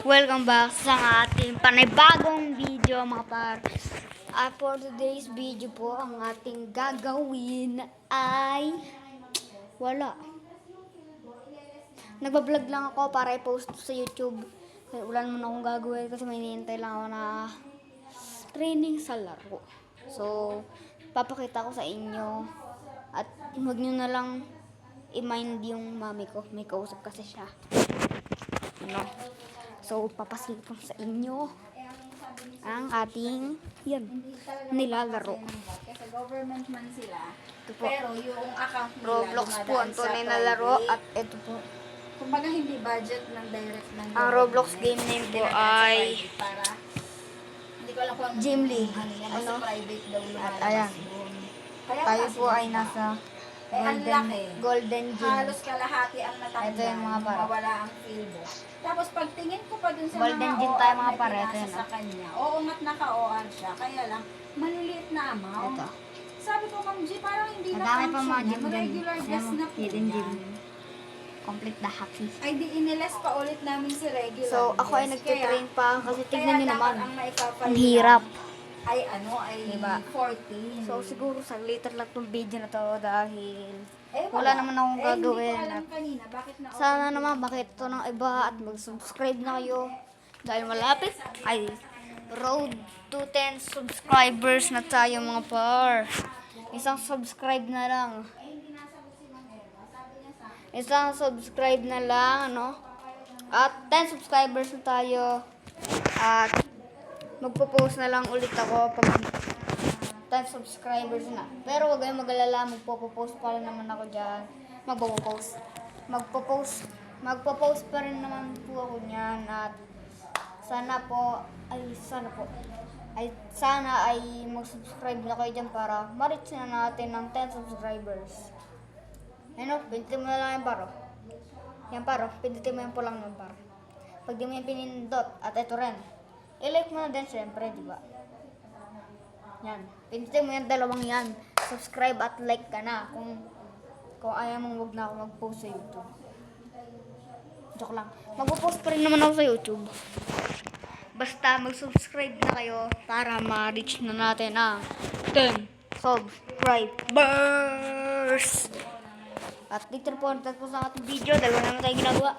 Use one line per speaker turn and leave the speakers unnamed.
Welcome back sa ating panibagong video mga par. For today's video po, ang ating gagawin ay wala. Nagbablog lang ako para i-post sa YouTube. Wala naman akong gagawin kasi may hinihintay lang ako na training sa laro. So, papakita ko sa inyo at huwag nyo na lang i-mind yung mami ko. May kausap kasi siya. So, papasilip ko sa inyo ang ating nilalaro.
Kasi government man sila.
Ito po.
Pero yung account nila
Roblox po ang tunay na laro at ito po.
Kumbaga hindi budget ng direct ng
Ang Roblox game name po ay
para hindi ko alam kung
Gym League.
ano yan,
Ano?
basta private daw
At ayan.
Kaya
Tayo
kasi
po ay nasa
ang laki.
golden gym.
Halos kalahati ang natanda.
Ito yung mga para.
Mawala ang feel mo. Tapos pagtingin ko pa dun sa
Golden
mga
gym
OR
tayo, mga
na
pare. Ito
pinasa
yun,
sa kanya. Oo nga't naka-OR siya. Kaya lang, maliliit na amount.
Ito.
Sabi ko, Ma'am G, parang hindi na
Madami pa mga
function
gym
yan.
dyan.
Regular
Ayan
gas
mo,
na po
hidden gym.
yan.
Complete the hacking.
Ay, di iniles pa ulit namin si regular.
So, ako ay
gas.
nagtitrain pa kasi tignan nyo
Kaya
naman.
dapat ang maipapalala
Ang hirap.
Ay, ano, ay
Diba?
14.
So, siguro saglitan lang tong video na to dahil
Eh,
wala naman akong gagawin.
Hindi ko alam kanina, bakit na
Sana naman makita to ng iba at mag-subscribe na kayo. Dahil malapit ay road to 10 subscribers na tayo mga par. Isang subscribe na lang. Isang subscribe na lang, ano? At 10 subscribers na tayo. At magpo-post na lang ulit ako pag 10 subscribers na. Pero wag kayong mag-alala, magpo-post pa rin naman ako dyan. Magpo-post pa rin naman po ako niyan. At sana ay mag-subscribe na kayo dyan para ma-reach na natin ng 10 subscribers. Ano, pindutin mo na lang yung paro. Yan paro, pindutin mo yung pulang yung paro. Pag di mo yung pinindot, at ito rin, i-like mo na din syempre, di ba? Yan, pindutin mo yung dalawang yan. Subscribe at like ka na kung ayaw mong wag na ako mag-post sa YouTube. Joke lang. Mag-post pa rin naman ako sa YouTube. Basta mag-subscribe na kayo para ma-reach na natin ang 10 subscribers. At dito po ang tatapos ng ating video. Dalawa naman tayo ginagawa.